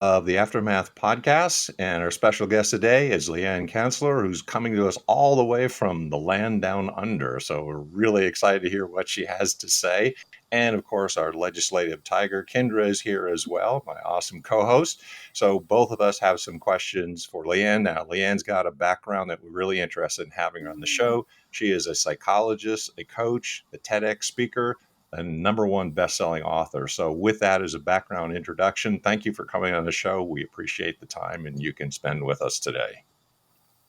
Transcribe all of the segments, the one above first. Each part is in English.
of the Aftermath podcast, and our special guest today is Leanne Kanzler, who's coming to us all the way from the land down under. So we're really excited to hear what she has to say. And of course, our legislative tiger, Kendra, is here as well, my awesome co-host. So both of us have some questions for Leanne. Now, Leanne's got a background that we're really interested in having her on the show. She is a psychologist, a coach, a TEDx speaker, a #1 best-selling author. So with that as a background introduction, thank you for coming on the show. We appreciate the time and you can spend with us today.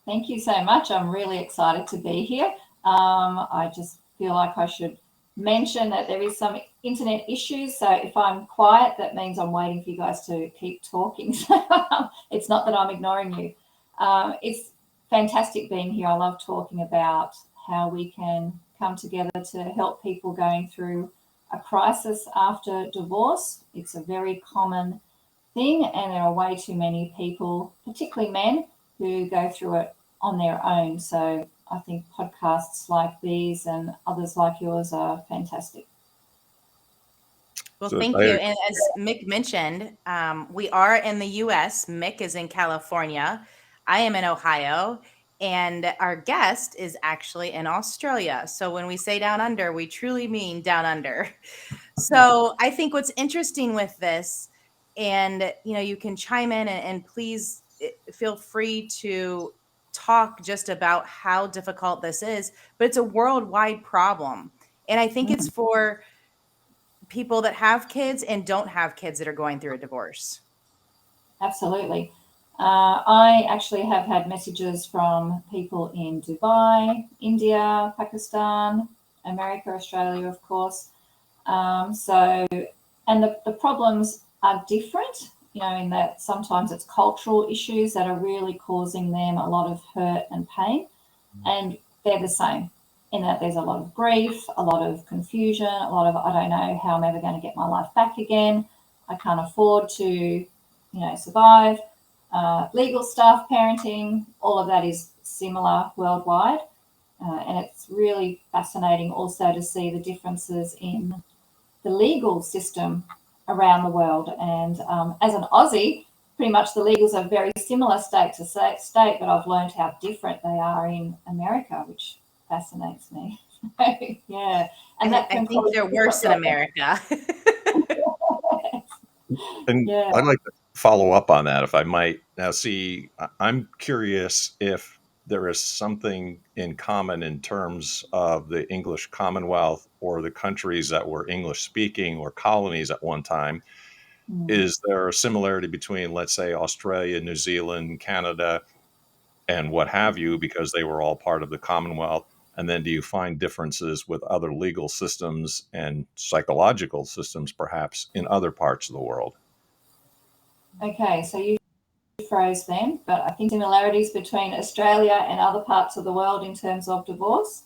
Thank you so much. I'm really excited to be here. I just feel like I should mention that there is some internet issues. So if I'm quiet, that means I'm waiting for you guys to keep talking. So it's not that I'm ignoring you. It's fantastic being here. I love talking about how we can come together to help people going through a crisis after divorce. It's a very common thing, and there are way too many people, particularly men, who go through it on their own. So I think podcasts like these and others like yours are fantastic. Well, thank you. And as Mick mentioned, we are in the U.S. Mick is in California. I am in Ohio. And our guest is actually in Australia. So when we say down under, we truly mean down under. So I think what's interesting with this, and you can chime in and please feel free to talk just about how difficult this is, but it's a worldwide problem. And I think it's for people that have kids and don't have kids that are going through a divorce. Absolutely. I actually have had messages from people in Dubai, India, Pakistan, America, Australia, of course. And the problems are different, in that sometimes it's cultural issues that are really causing them a lot of hurt and pain. And they're the same in that there's a lot of grief, a lot of confusion, a lot of, I don't know how I'm ever going to get my life back again. I can't afford to, survive. Legal stuff, parenting, all of that is similar worldwide. And it's really fascinating also to see the differences in the legal system around the world. And as an Aussie, pretty much the legals are very similar state to state, but I've learned how different they are in America, which fascinates me. Yeah. And I think they're worse in America. And yeah. I'd like to follow up on that, if I might. Now, see, I'm curious if there is something in common in terms of the English Commonwealth or the countries that were English speaking or colonies at one time. Is there a similarity between, let's say, Australia, New Zealand, Canada, and what have you, because they were all part of the Commonwealth? And then do you find differences with other legal systems and psychological systems, perhaps, in other parts of the world? Okay, so you froze then, but I think similarities between Australia and other parts of the world in terms of divorce?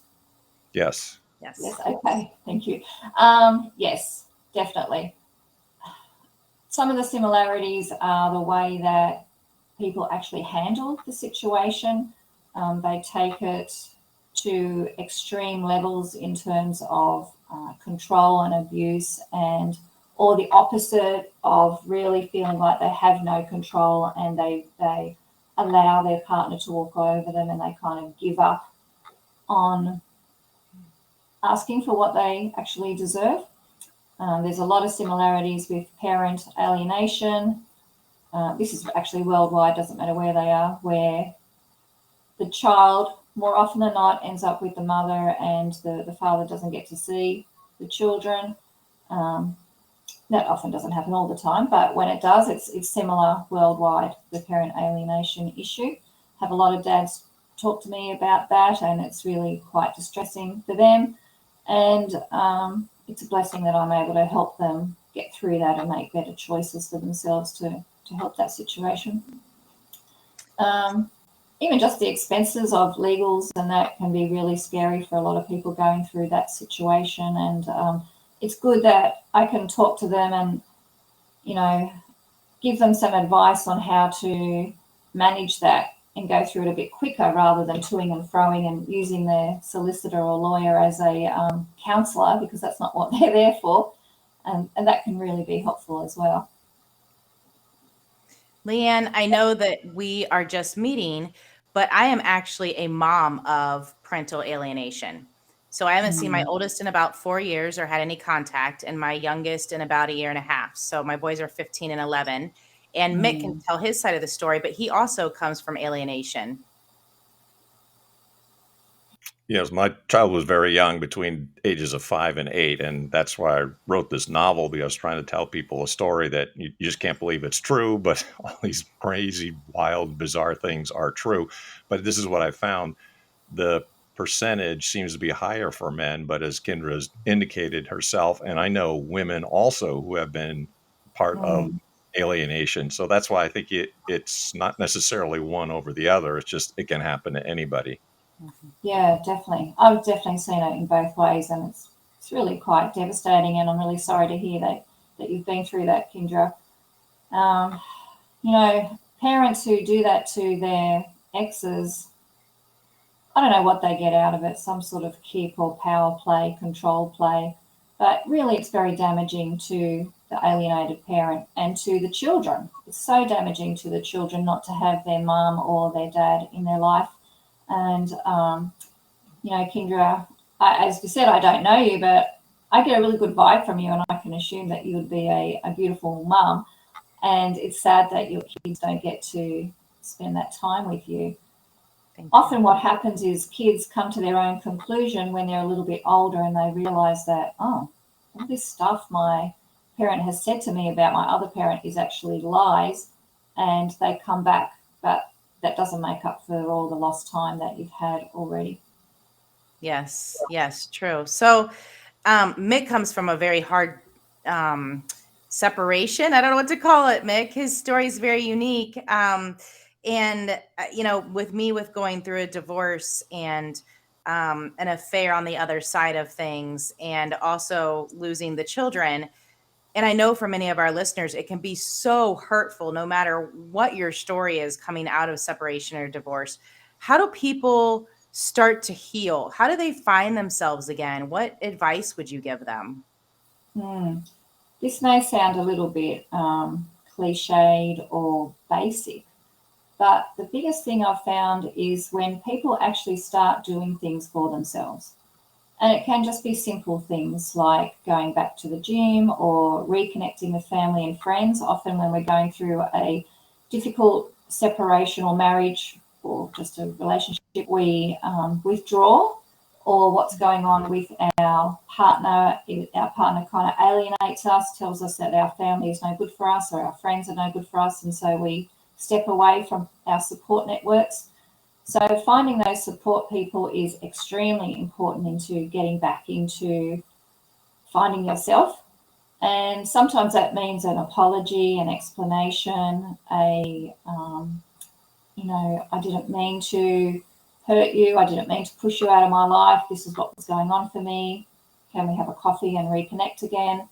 Yes. Yes, okay, thank you. Yes, definitely. Some of the similarities are the way that people actually handle the situation. They take it to extreme levels in terms of control and abuse, or the opposite of really feeling like they have no control, and they allow their partner to walk over them, and they kind of give up on asking for what they actually deserve. There's a lot of similarities with parent alienation. This is actually worldwide, doesn't matter where they are, where the child, more often than not, ends up with the mother, and the father doesn't get to see the children. That often doesn't happen all the time, but when it does, it's similar worldwide, the parent alienation issue. Have a lot of dads talk to me about that, and it's really quite distressing for them. And it's a blessing that I'm able to help them get through that and make better choices for themselves to help that situation. Even just the expenses of legals and that can be really scary for a lot of people going through that situation. And it's good that I can talk to them and, give them some advice on how to manage that and go through it a bit quicker, rather than toing and froing and using their solicitor or lawyer as a counsellor, because that's not what they're there for. And that can really be helpful as well. Leanne, I know that we are just meeting, but I am actually a mom of parental alienation. So I haven't seen my Mm. oldest in about 4 years or had any contact, and my youngest in about a year and a half. So my boys are 15 and 11. And Mick can Mm. tell his side of the story, but he also comes from alienation. Yes, my child was very young, between ages of 5 and 8, and that's why I wrote this novel, because I was trying to tell people a story that you just can't believe it's true, but all these crazy, wild, bizarre things are true. But this is what I found. The percentage seems to be higher for men, but as Kendra's indicated herself, and I know women also who have been part of Mm. alienation. So that's why I think it's not necessarily one over the other. It's just it can happen to anybody. Mhm. Yeah, definitely. I've definitely seen it in both ways, and it's really quite devastating. And I'm really sorry to hear that you've been through that, Kendra. Um, Parents who do that to their exes, I don't know what they get out of it, some sort of kick or power play, control play. But really, it's very damaging to the alienated parent and to the children. It's so damaging to the children not to have their mum or their dad in their life. And, Kendra, as you said, I don't know you, but I get a really good vibe from you, and I can assume that you would be a beautiful mum. And it's sad that your kids don't get to spend that time with you. Thank you. Often what happens is kids come to their own conclusion when they're a little bit older, and they realize that, oh, all this stuff my parent has said to me about my other parent is actually lies, and they come back. But that doesn't make up for all the lost time that you've had already. Yes, yes, true. So Mick comes from a very hard um, separation. I don't know what to call it, Mick. His story is very unique. With me, with going through a divorce and an affair on the other side of things, and also losing the children. And I know for many of our listeners, it can be so hurtful no matter what your story is coming out of separation or divorce. How do people start to heal? How do they find themselves again? What advice would you give them? Hmm. This may sound a little bit cliched or basic, but the biggest thing I've found is when people actually start doing things for themselves. And it can just be simple things like going back to the gym or reconnecting with family and friends. Often, when we're going through a difficult separation or marriage or just a relationship, we withdraw, or what's going on with our partner. Our partner kind of alienates us, tells us that our family is no good for us or our friends are no good for us. And so we step away from our support networks. So finding those support people is extremely important into getting back into finding yourself. And sometimes that means an apology, an explanation, I didn't mean to hurt you. I didn't mean to push you out of my life. This is what was going on for me. Can we have a coffee and reconnect again?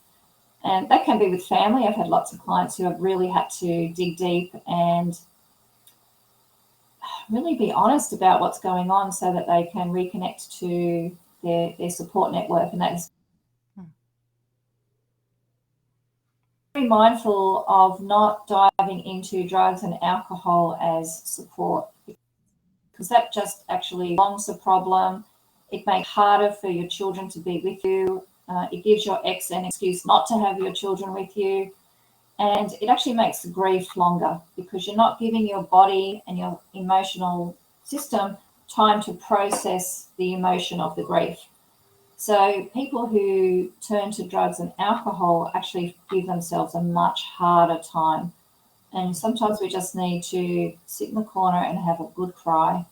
And that can be with family. I've had lots of clients who have really had to dig deep and really be honest about what's going on so that they can reconnect to their support network. And that's Hmm. very mindful of not diving into drugs and alcohol as support, because that just actually prolongs the problem. It makes it harder for your children to be with you. It gives your ex an excuse not to have your children with you. And it actually makes the grief longer because you're not giving your body and your emotional system time to process the emotion of the grief. So people who turn to drugs and alcohol actually give themselves a much harder time. And sometimes we just need to sit in the corner and have a good cry.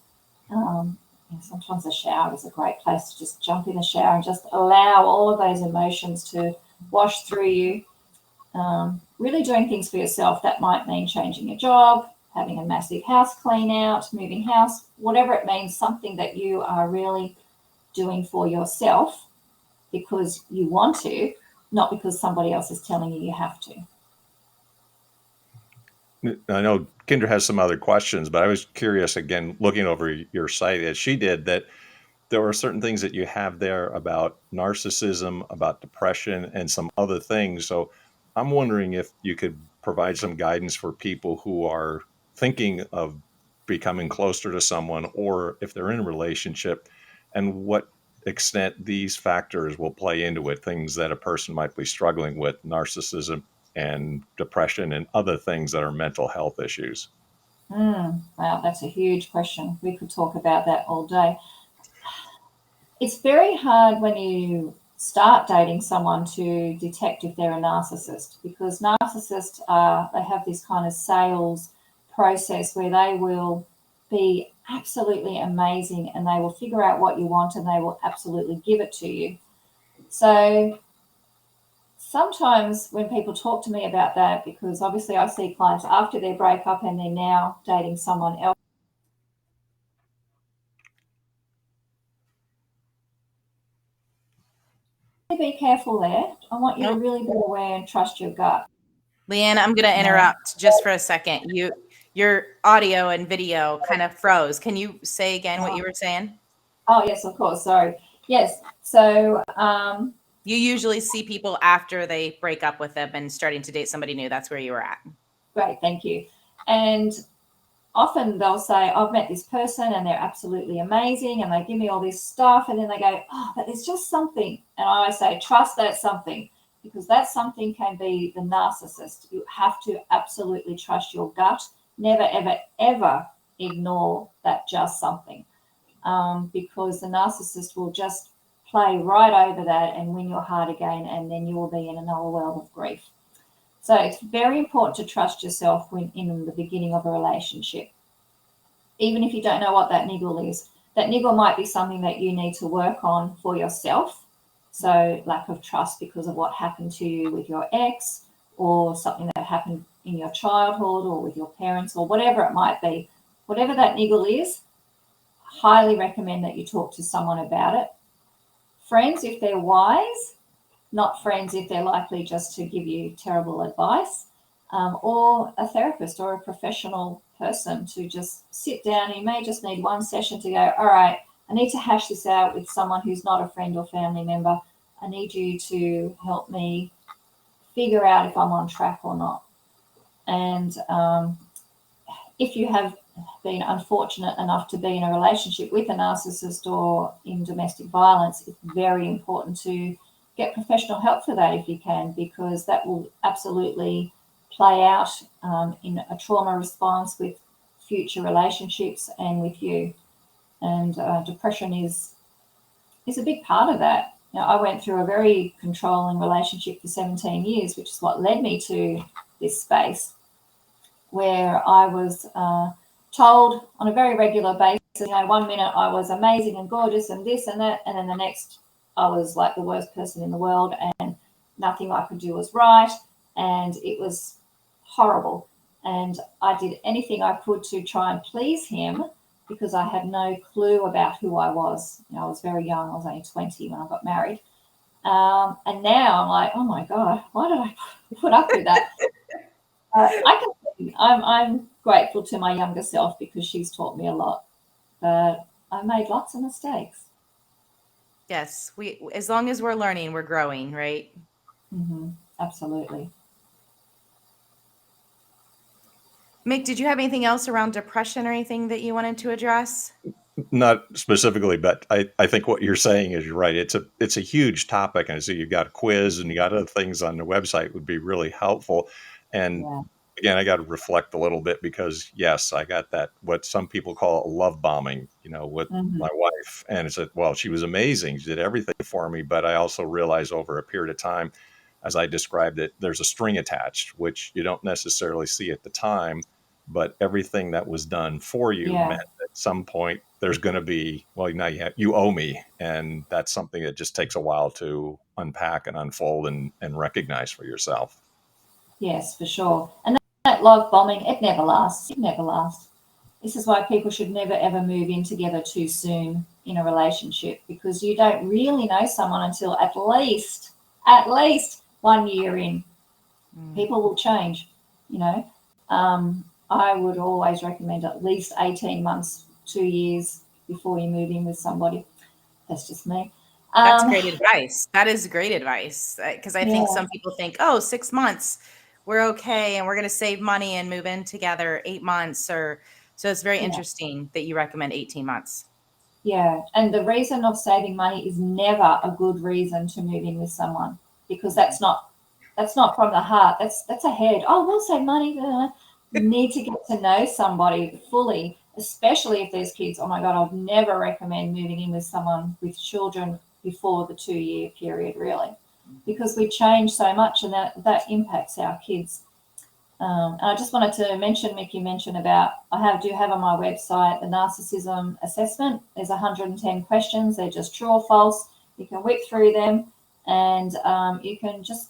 Sometimes a shower is a great place to just jump in the shower and just allow all of those emotions to wash through you. Really doing things for yourself. That might mean changing your job, having a massive house clean out, moving house, whatever it means, something that you are really doing for yourself because you want to, not because somebody else is telling you you have to. I know Kendra has some other questions, but I was curious, again, looking over your site as she did, that there were certain things that you have there about narcissism, about depression, and some other things. So I'm wondering if you could provide some guidance for people who are thinking of becoming closer to someone, or if they're in a relationship, and what extent these factors will play into it, things that a person might be struggling with, narcissism and depression and other things that are mental health issues. Wow, that's a huge question. We could talk about that all day. It's very hard when you start dating someone to detect if they're a narcissist, because narcissists they have this kind of sales process where they will be absolutely amazing and they will figure out what you want and they will absolutely give it to you. So sometimes when people talk to me about that, because obviously I see clients after their breakup and they're now dating someone else. Be careful there. I want you to really be aware and trust your gut. Leanne, I'm going to interrupt just for a second. Your audio and video kind of froze. Can you say again what you were saying? Oh, yes, of course. Sorry. Yes. So you usually see people after they break up with them and starting to date somebody new. That's where you were at. Great. Thank you. And often they'll say, I've met this person and they're absolutely amazing. And they give me all this stuff. And then they go, oh, but there's just something. And I say, trust that something, because that something can be the narcissist. You have to absolutely trust your gut. Never, ever, ever ignore that just something, because the narcissist will just play right over that and win your heart again. And then you will be in another world of grief. So it's very important to trust yourself when in the beginning of a relationship. Even if you don't know what that niggle is, that niggle might be something that you need to work on for yourself. So lack of trust because of what happened to you with your ex, or something that happened in your childhood or with your parents, or whatever it might be. Whatever that niggle is, highly recommend that you talk to someone about it. Friends, if they're wise, not friends if they're likely just to give you terrible advice, or a therapist or a professional person to just sit down. You may just need one session to go, all right, I need to hash this out with someone who's not a friend or family member. I need you to help me figure out if I'm on track or not. And if you have been unfortunate enough to be in a relationship with a narcissist or in domestic violence, it's very important to get professional help for that if you can, because that will absolutely play out in a trauma response with future relationships and with you. And depression is a big part of that. Now, I went through a very controlling relationship for 17 years, which is what led me to this space, where I was told on a very regular basis, 1 minute I was amazing and gorgeous and this and that, and then the next I was like the worst person in the world and nothing I could do was right, and it was horrible. And I did anything I could to try and please him, because I had no clue about who I was. I was very young. I was only 20 when I got married. And now I'm like, oh my God, why did I put up with that? I'm grateful to my younger self because she's taught me a lot. But I made lots of mistakes. Yes, as long as we're learning, we're growing, right? Mm-hmm. Absolutely. Mick, did you have anything else around depression or anything that you wanted to address? Not specifically, but I think what you're saying is you're right. It's a huge topic, and so you've got a quiz and you got other things on the website would be really helpful. And again, I got to reflect a little bit because yes, I got that what some people call a love bombing, with my wife, and it's well, she was amazing, she did everything for me, but I also realized over a period of time, as I described it, there's a string attached, which you don't necessarily see at the time, but everything that was done for you meant at some point there's going to be, well, now you owe me. And that's something that just takes a while to unpack and unfold and recognize for yourself. Yes, for sure. And that love bombing, it never lasts. It never lasts. This is why people should never, ever move in together too soon in a relationship, because you don't really know someone until at least 1 year in. People will change, I would always recommend at least 18 months, 2 years before you move in with somebody. That's just me. That's great advice. That is great advice, because I think some people think, 6 months, we're okay and we're going to save money and move in together 8 months, or so it's very interesting that you recommend 18 months. Yeah, and the reason of saving money is never a good reason to move in with someone, because that's not from the heart. That's a head. Oh, we'll save money. You need to get to know somebody fully, especially if there's kids. Oh my God, I'd never recommend moving in with someone with children before the 2-year period, really, because we change so much, and that impacts our kids. And I just wanted to mention, Mick, you mentioned about, do have on my website the narcissism assessment. There's 110 questions. They're just true or false. You can whip through them, and you can just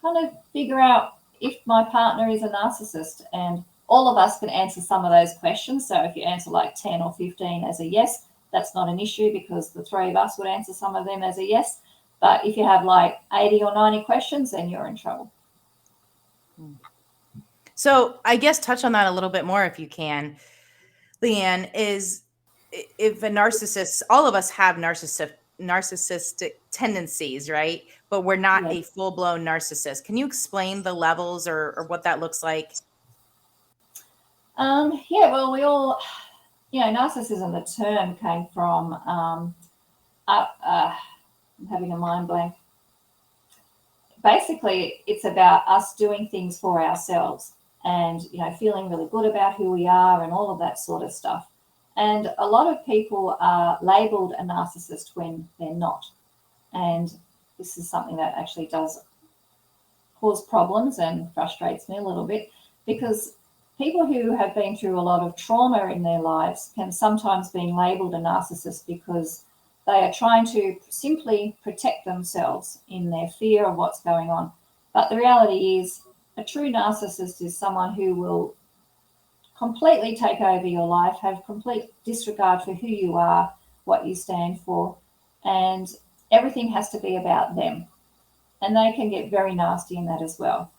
kind of figure out if my partner is a narcissist. And all of us can answer some of those questions. So if you answer like 10 or 15 as a yes, that's not an issue, because the three of us would answer some of them as a yes. But if you have like 80 or 90 questions, then you're in trouble. So I guess touch on that a little bit more if you can, Leanne. Is if a narcissist, all of us have narcissistic tendencies, right? But we're not a full-blown narcissist. Can you explain the levels or what that looks like? Yeah, well, we all, narcissism, the term came from, I'm having a mind blank. Basically, it's about us doing things for ourselves and, feeling really good about who we are and all of that sort of stuff. And a lot of people are labeled a narcissist when they're not. And this is something that actually does cause problems and frustrates me a little bit, because people who have been through a lot of trauma in their lives can sometimes be labeled a narcissist because they are trying to simply protect themselves in their fear of what's going on. But the reality is, a true narcissist is someone who will completely take over your life, have complete disregard for who you are, what you stand for, and everything has to be about them. And they can get very nasty in that as well.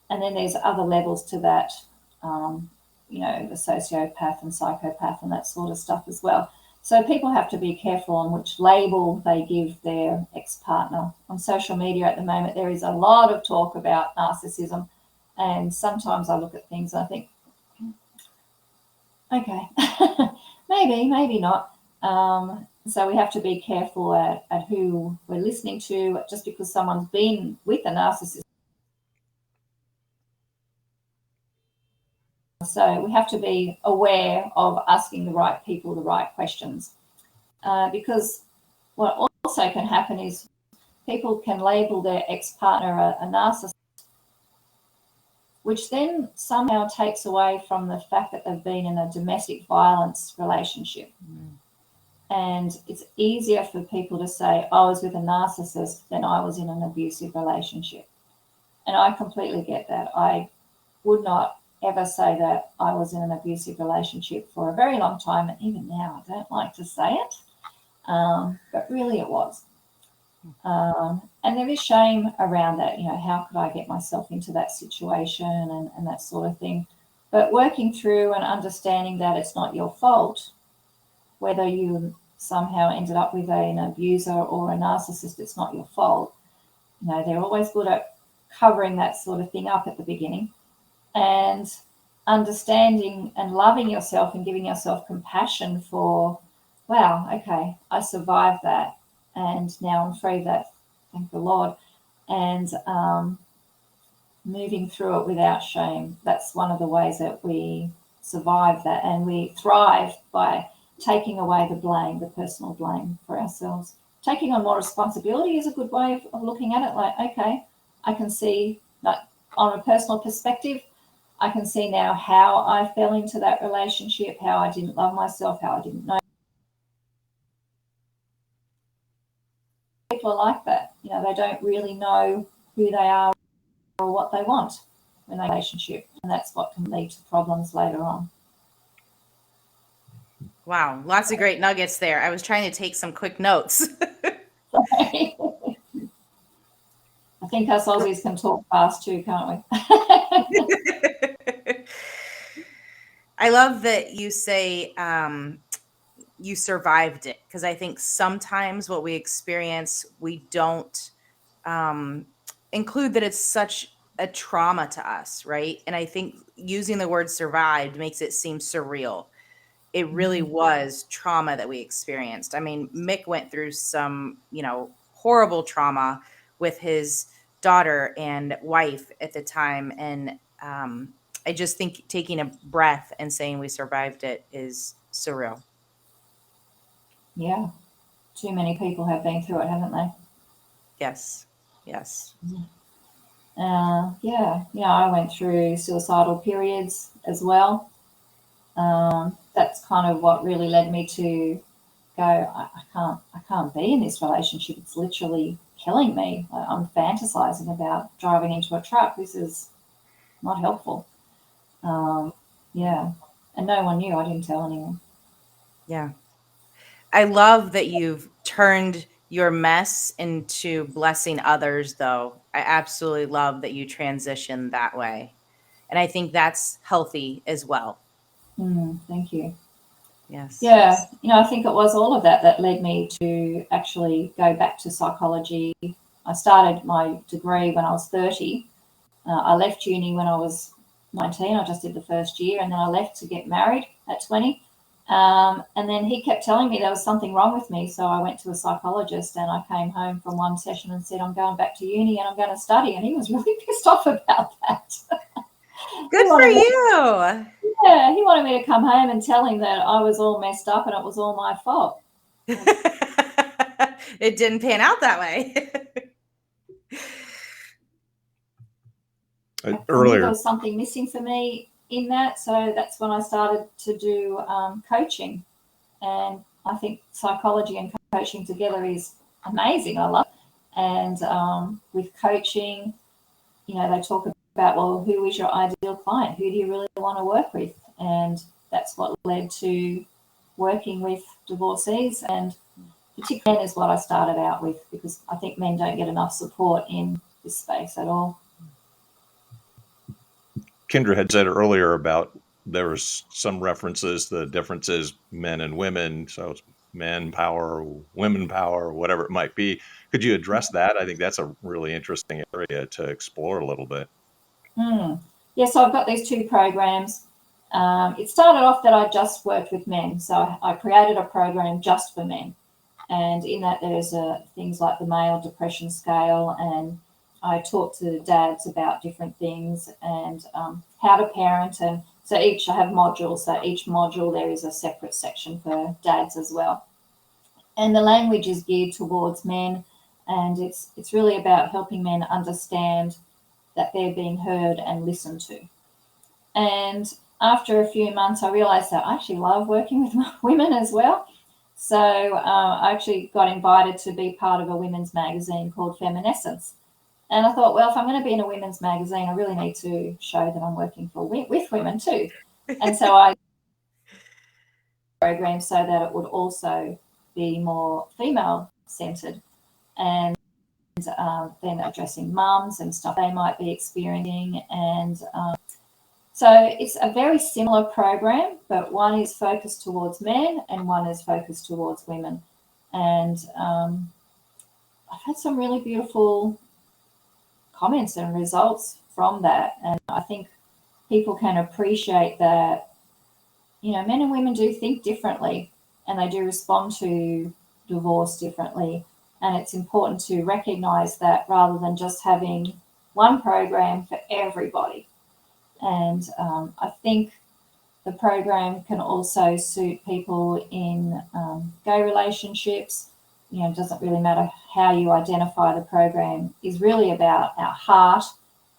And then there's other levels to that, the sociopath and psychopath and that sort of stuff as well. So people have to be careful on which label they give their ex-partner. On social media at the moment, there is a lot of talk about narcissism. And sometimes I look at things and I think, okay, maybe not. So we have to be careful at who we're listening to. Just because someone's been with a narcissist, so we have to be aware of asking the right people the right questions, because what also can happen is people can label their ex-partner a narcissist, which then somehow takes away from the fact that they've been in a domestic violence relationship. And it's easier for people to say, I was with a narcissist than I was in an abusive relationship. And I completely get that. I would not ever say that I was in an abusive relationship for a very long time. And even now, I don't like to say it. But really it was. And there is shame around that. How could I get myself into that situation and that sort of thing. But working through and understanding that it's not your fault, whether you somehow ended up with an abuser or a narcissist, it's not your fault. They're always good at covering that sort of thing up at the beginning, and understanding and loving yourself and giving yourself compassion for, wow, okay, I survived that and now I'm free of that, thank the Lord, and moving through it without shame. That's one of the ways that we survive that, and we thrive by taking away the blame, the personal blame for ourselves. Taking on more responsibility is a good way of looking at it. Like, okay, I can see, like, on a personal perspective, I can see now how I fell into that relationship, how I didn't love myself, how I didn't know. People are like that. They don't really know who they are or what they want in a relationship, and that's what can lead to problems later on. Wow, lots of great nuggets there. I was trying to take some quick notes. I think us Aussies can talk fast too, can't we? I love that you say you survived it, because I think sometimes what we experience, we don't include that it's such a trauma to us, right? And I think using the word survived makes it seem surreal. It really was trauma that we experienced. I mean, Mick went through some, horrible trauma with his daughter and wife at the time. And I just think taking a breath and saying we survived it is surreal. Yeah. Too many people have been through it, haven't they? Yes. Yes. Yeah. I went through suicidal periods as well. That's kind of what really led me to go, I can't be in this relationship. It's literally killing me. I'm fantasizing about driving into a truck. This is not helpful. Yeah. And no one knew. I didn't tell anyone. Yeah. I love that you've turned your mess into blessing others, though. I absolutely love that you transition that way. And I think that's healthy as well. Thank you. Yes. Yeah, I think it was all of that that led me to actually go back to psychology. I started my degree when I was 30. I left uni when I was 19. I just did the first year, and then I left to get married at 20. And then he kept telling me there was something wrong with me. So I went to a psychologist, and I came home from one session and said, I'm going back to uni and I'm going to study. And he was really pissed off about that. Good for you. Yeah, he wanted me to come home and tell him that I was all messed up and it was all my fault. It didn't pan out that way. Earlier, there was something missing for me in that. So that's when I started to do coaching. And I think psychology and coaching together is amazing. I love it. And with coaching, they talk about, well, who is your ideal client? Who do you really want to work with? And that's what led to working with divorcees, and particularly men is what I started out with, because I think men don't get enough support in this space at all. Kendra had said earlier about there was some references, the differences men and women, so it's men power, women power, whatever it might be. Could you address that? I think that's a really interesting area to explore a little bit. Yeah, so I've got these two programs. It started off that I just worked with men, so I created a program just for men, and in that there's things like the male depression scale, and I talk to dads about different things and how to parent. And so I have modules, so each module there is a separate section for dads as well, and the language is geared towards men, and it's really about helping men understand that they're being heard and listened to. And after a few months, I realized that I actually love working with women as well. So I actually got invited to be part of a women's magazine called Feminescence. And I thought, well, if I'm going to be in a women's magazine, I really need to show that I'm working with women too. And so I program so that it would also be more female centered, and then addressing mums and stuff they might be experiencing. And so it's a very similar program, but one is focused towards men and one is focused towards women. And I've had some really beautiful comments and results from that. And I think people can appreciate that, men and women do think differently and they do respond to divorce differently. And it's important to recognize that rather than just having one program for everybody. And I think the program can also suit people in gay relationships. It doesn't really matter how you identify. The program is really about our heart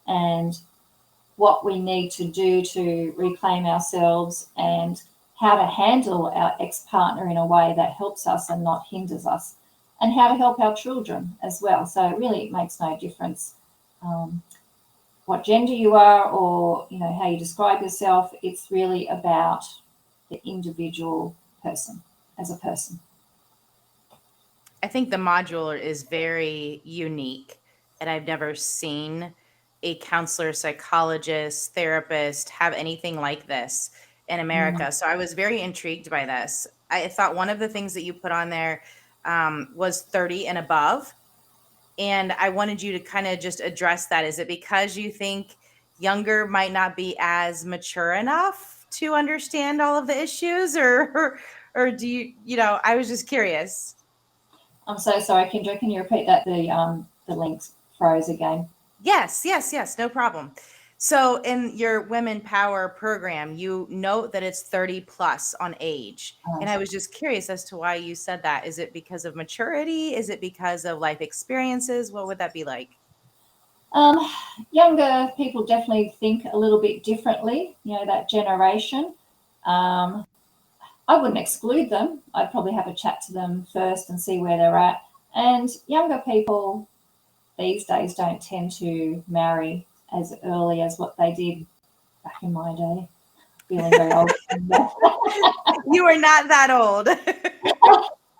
and what we need to do to reclaim ourselves and how to handle our ex-partner in a way that helps us and not hinders us, and how to help our children as well. So it really makes no difference what gender you are or how you describe yourself. It's really about the individual person as a person. I think the module is very unique, and I've never seen a counselor, psychologist, therapist have anything like this in America. So I was very intrigued by this. I thought one of the things that you put on there was 30 and above. And I wanted you to kind of just address that. Is it because you think younger might not be as mature enough to understand all of the issues, or do you, I was just curious. I'm so sorry, Kendra. Can you repeat that? The links froze again. Yes, no problem. So in your Women Power program, you note that it's 30 plus on age. And I was just curious as to why you said that. Is it because of maturity? Is it because of life experiences? What would that be like? Younger people definitely think a little bit differently, that generation. I wouldn't exclude them. I'd probably have a chat to them first and see where they're at. And younger people these days don't tend to marry as early as what they did back in my day. Feeling very old. You are not that old.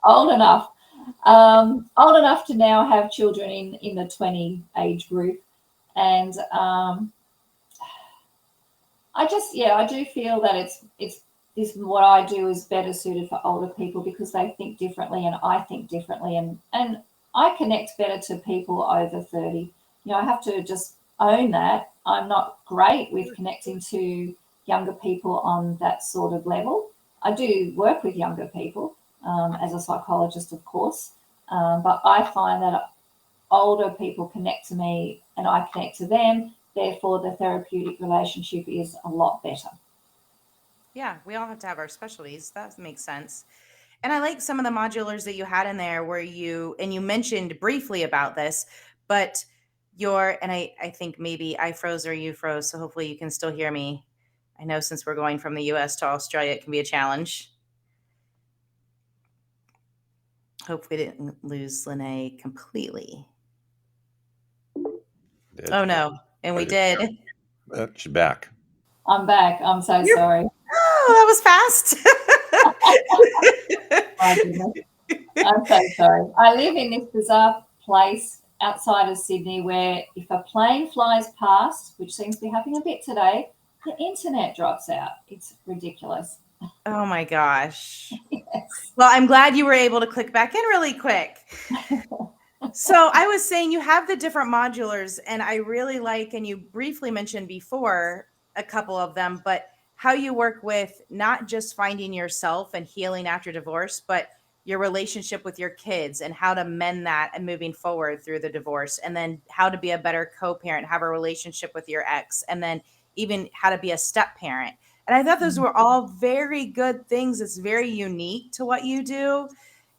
Old enough. Old enough to now have children in the 20 age group. And I do feel that it's this, what I do is better suited for older people because they think differently and I think differently, and I connect better to people over 30. I have to just own that. I'm not great with connecting to younger people on that sort of level. I do work with younger people as a psychologist, of course, but I find that older people connect to me and I connect to them. Therefore, the therapeutic relationship is a lot better. Yeah, we all have to have our specialties. That makes sense. And I like some of the modulars that you had in there where you mentioned briefly about this, but I think maybe I froze or you froze, so hopefully you can still hear me. I know since we're going from the US to Australia, it can be a challenge. Hope we didn't lose Lene completely. Oh no, and we did. She's back. I'm back. I'm so sorry. Oh, that was fast. My goodness. I'm so sorry. I live in this bizarre place outside of Sydney where if a plane flies past, which seems to be happening a bit today, the internet drops out. It's ridiculous. Oh my gosh. Yes. Well, I'm glad you were able to click back in really quick. So I was saying you have the different modulars, and I really like, and you briefly mentioned before a couple of them, but how you work with not just finding yourself and healing after divorce, but your relationship with your kids and how to mend that and moving forward through the divorce, and then how to be a better co-parent, have a relationship with your ex, and then even how to be a step parent. And I thought those were all very good things. It's very unique to what you do.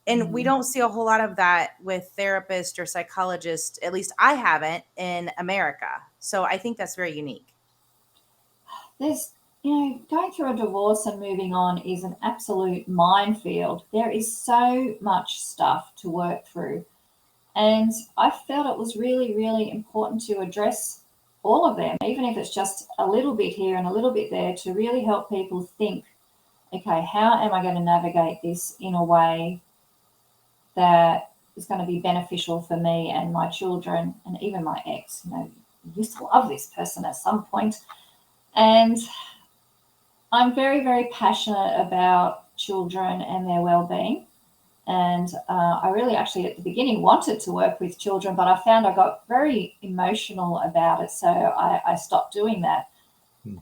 And we don't see a whole lot of that with therapists or psychologists. At least I haven't in America. So I think that's very unique. There's, going through a divorce and moving on is an absolute minefield. There is so much stuff to work through. And I felt it was really, really important to address all of them, even if it's just a little bit here and a little bit there, to really help people think, okay, how am I going to navigate this in a way that is going to be beneficial for me and my children and even my ex? You used to love this person at some point. And I'm very, very passionate about children and their well-being. And I really actually at the beginning wanted to work with children, but I found I got very emotional about it. So I stopped doing that.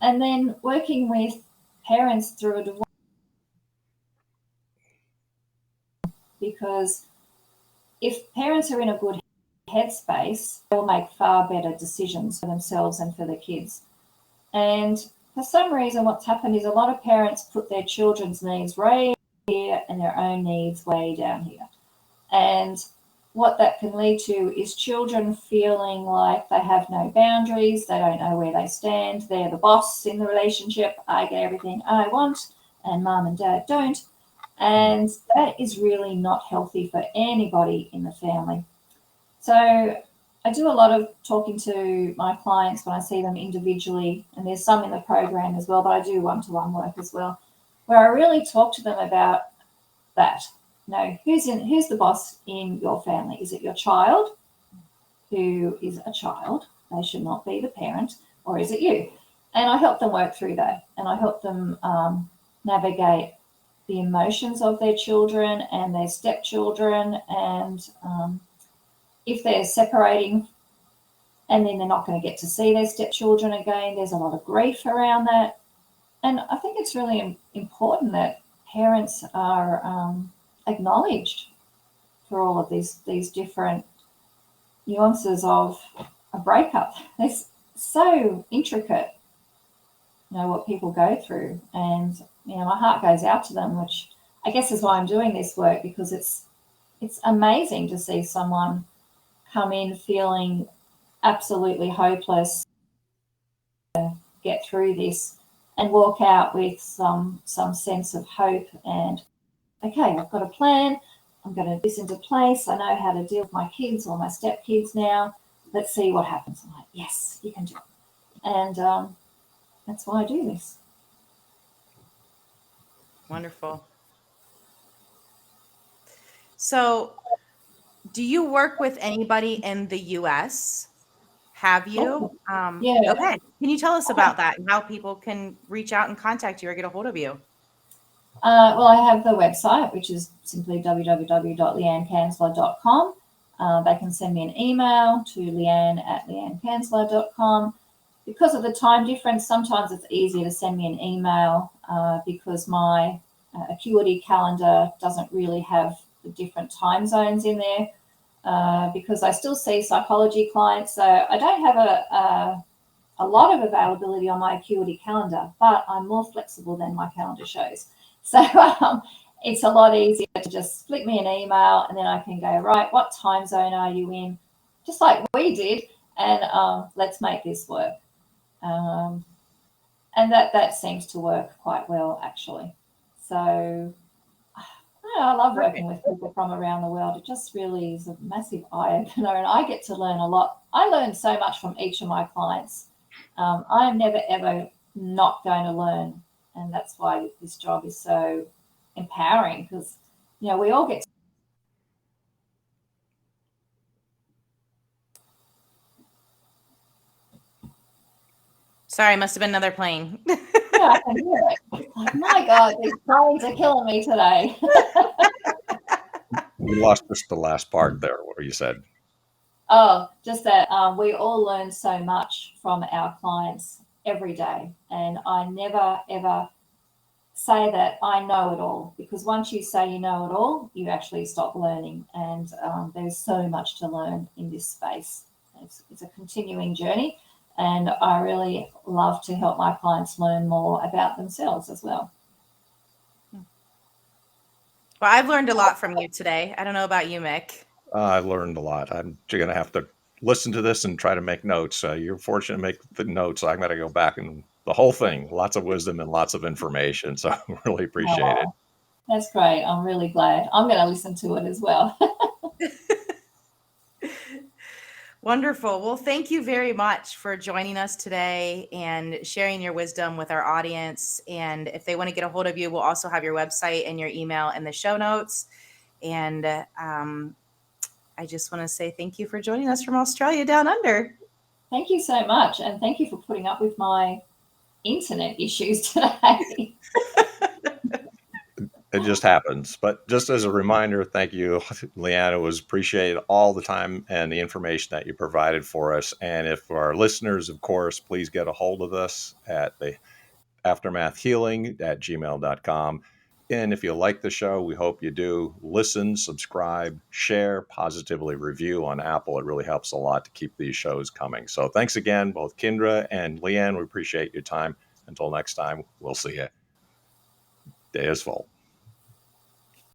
And then working with parents through a divorce, because if parents are in a good headspace, they'll make far better decisions for themselves and for their kids. And for some reason, what's happened is a lot of parents put their children's needs right here and their own needs way down here. And what that can lead to is children feeling like they have no boundaries, they don't know where they stand, they're the boss in the relationship, I get everything I want, and mum and dad don't. And that is really not healthy for anybody in the family. So I do a lot of talking to my clients when I see them individually, and there's some in the program as well, but I do one-to-one work as well, where I really talk to them about that. Who's the boss in your family? Is it your child, who is a child? They should not be the parent, or is it you? And I help them work through that, and I help them navigate the emotions of their children and their stepchildren, and if they're separating and then they're not going to get to see their stepchildren again, there's a lot of grief around that. And I think it's really important that parents are acknowledged for all of these different nuances of a breakup. It's so intricate, what people go through. And, my heart goes out to them, which I guess is why I'm doing this work, because it's amazing to see someone come in feeling absolutely hopeless, get through this, and walk out with some sense of hope and, okay, I've got a plan. I'm going to put this into place. I know how to deal with my kids or my stepkids now. Let's see what happens. I'm like, yes, you can do it. And that's why I do this. Wonderful. So, do you work with anybody in the US? Have you? Yeah. Okay. Can you tell us about that and how people can reach out and contact you or get a hold of you? Well, I have the website, which is simply www.leannekanzler.com. They can send me an email to leanne@leannekanzler.com. Because of the time difference, sometimes it's easier to send me an email because my acuity calendar doesn't really have the different time zones in there because I still see psychology clients. So I don't have a lot of availability on my acuity calendar, but I'm more flexible than my calendar shows. So it's a lot easier to just flick me an email and then I can go, right, what time zone are you in? Just like we did, and let's make this work. And that seems to work quite well, actually. So I love working with people from around the world. It just really is a massive eye-opener, and I get to learn a lot. I learn so much from each of my clients. I am never, ever not going to learn. And that's why this job is so empowering because, we all get to. Sorry, must have been another plane. Yeah, I can hear it. Like, my God, these planes are killing me today. We lost just the last part there, what you said. Oh, just that we all learn so much from our clients every day. And I never, ever say that I know it all, because once you say you know it all, you actually stop learning. And there's so much to learn in this space. It's a continuing journey. And I really love to help my clients learn more about themselves as well. Well, I've learned a lot from you today. I don't know about you, Mick. I learned a lot. I'm going to have to listen to this and try to make notes. You're fortunate to make the notes. I'm going to go back and the whole thing. Lots of wisdom and lots of information. So I really appreciate it. That's great. I'm really glad. I'm going to listen to it as well. Wonderful. Well, thank you very much for joining us today and sharing your wisdom with our audience. And if they want to get a hold of you, we'll also have your website and your email in the show notes. And I just want to say thank you for joining us from Australia down under. Thank you so much. And thank you for putting up with my internet issues today. It just happens. But just as a reminder, thank you, Leanne. It was appreciated all the time and the information that you provided for us. And if our listeners, of course, please get a hold of us at the aftermathhealing@gmail.com. And if you like the show, we hope you do. Listen, subscribe, share, positively review on Apple. It really helps a lot to keep these shows coming. So thanks again, both Kendra and Leanne. We appreciate your time. Until next time, we'll see you. Day is full.